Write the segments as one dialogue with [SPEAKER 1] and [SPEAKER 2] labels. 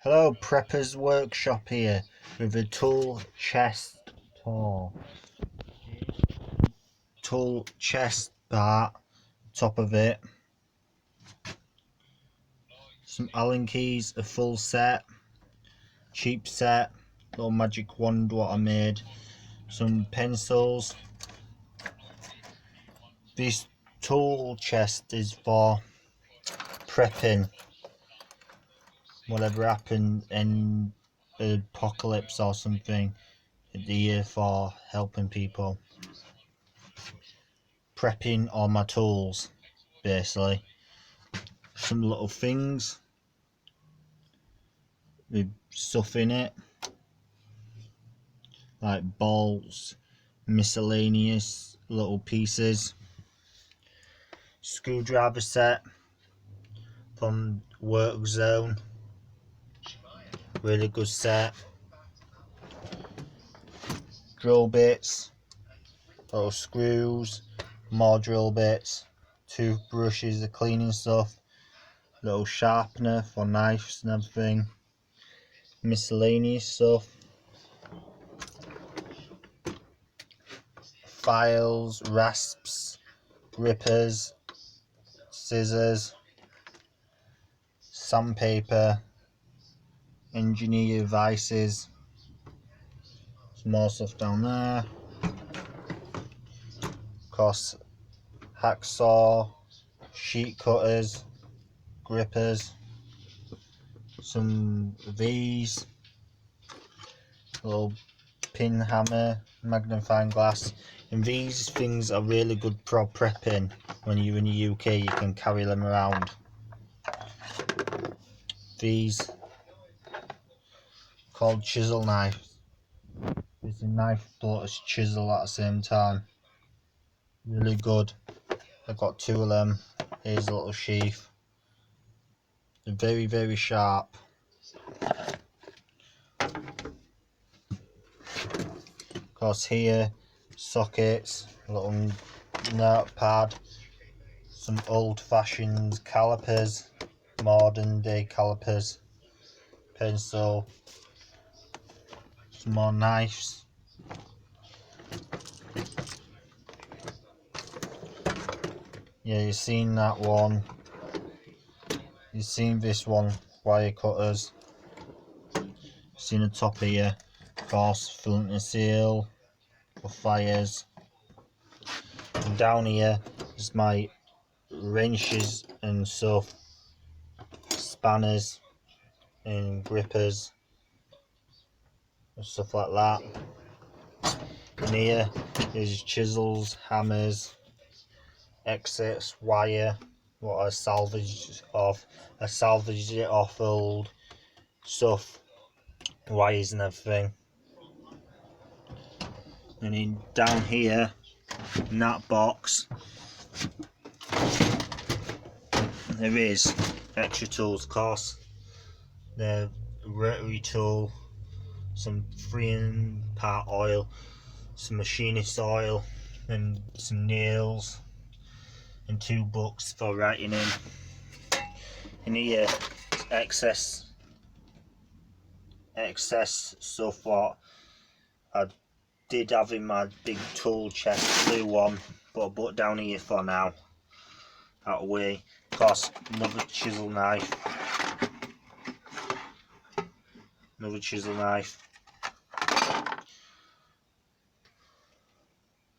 [SPEAKER 1] Hello, Prepper's Workshop here with a tool chest part, top of it, some Allen keys, a full set, cheap set, little magic wand what I made, some pencils. This tool chest is for prepping whatever happened in an apocalypse or something in the year, for helping people. Prepping all my tools, basically. Some little things with stuff in it, like bolts, miscellaneous little pieces. Screwdriver set from Work Zone, really good set. Drill bits, little screws, more drill bits, toothbrushes, the cleaning stuff, little sharpener for knives and everything, miscellaneous stuff, files, rasps, grippers, scissors, sandpaper, engineer vices, some more stuff down there. Of course, hacksaw, sheet cutters, grippers, some V's, little pin hammer, magnifying glass. And these things are really good for prepping. When you're in the UK, you can carry them around. These called chisel knives. It's a knife but it's chisel at the same time. Really good. I've got two of them. Here's a little sheath. They're very, very sharp. Of course, here, sockets, a little notepad, some old-fashioned calipers, modern day calipers, pencil, some more knives. Yeah, you've seen that one. You've seen this one, wire cutters. You've seen the top here, of course, flint and seal for fires. And down here is my wrenches and stuff, spanners and grippers and stuff like that. And here is chisels, hammers, excess wire, what I salvaged off. I salvaged it off old stuff, wires and everything. And then down here in that box there is extra tools, of course. The rotary tool, some 3-part oil, some machinist oil, and some nails, and 2 books for writing in. In here, excess stuff what I did have in my big tool chest, blue one, but I put down here for now, out of the way. Of course, another chisel knife,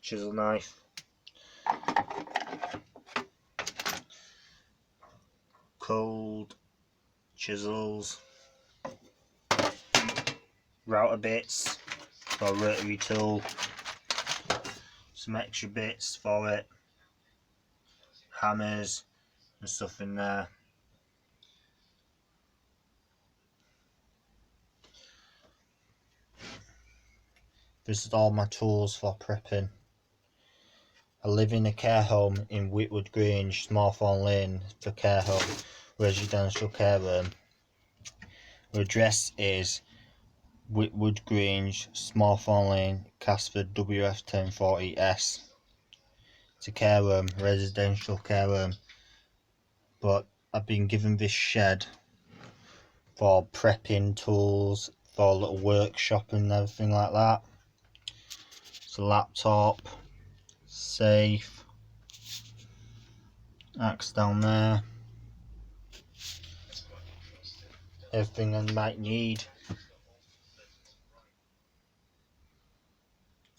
[SPEAKER 1] chisel knife, cold chisels, router bits for rotary tool, some extra bits for it, hammers and stuff in there. This is all my tools for prepping. I live in a care home in Whitwood Grange, Smallthorne Lane, for care home, residential care home. The address is Whitwood Grange, Smallthorne Lane, Casford, WF1040S. It's a care home, residential care home. But I've been given this shed for prepping tools, for a little workshop and everything like that. It's a laptop, safe, axe down there, everything I might need,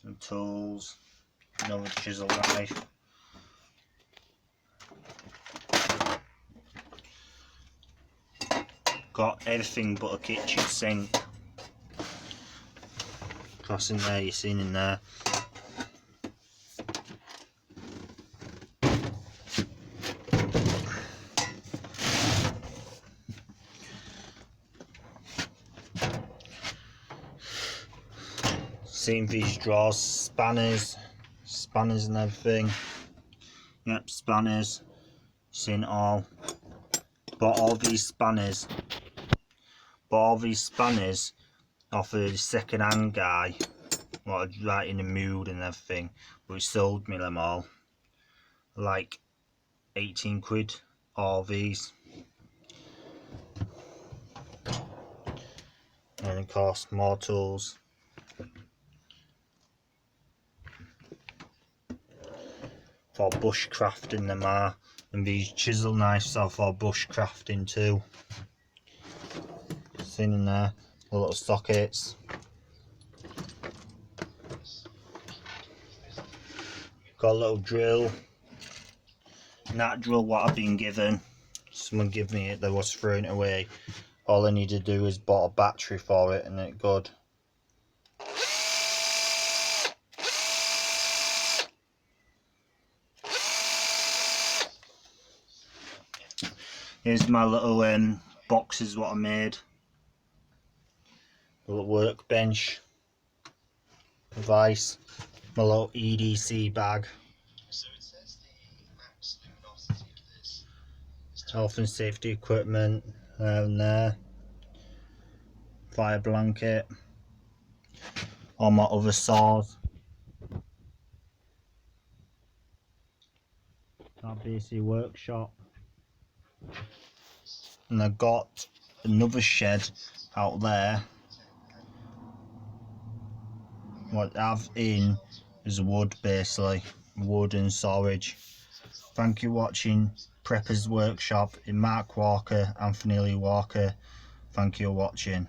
[SPEAKER 1] and tools, another chisel knife. Got everything but a kitchen sink. Crossing there, you've seen in there. Seen these drawers, spanners and everything. Yep, spanners. Seen it all. Bought all these spanners off a second-hand guy. Well, right in the mood and everything, but he sold me them all. Like 18 quid, all these. And of course, more tools. For bushcrafting them are, and these chisel knives are for bushcrafting too. Seen in there, the little sockets. Got a little drill. And that drill what I've been given, someone gave me it, they was throwing it away. All I need to do is bought a battery for it and it's good. Here's my little boxes what I made. A little workbench device. My little EDC bag. Health and safety equipment down there. Fire blanket. All my other saws. That basically workshop. And I got another shed out there. What I have in is wood, basically. Wood and storage. Thank you for watching Prepper's Workshop in Mark Walker, Anthony Lee Walker. Thank you for watching.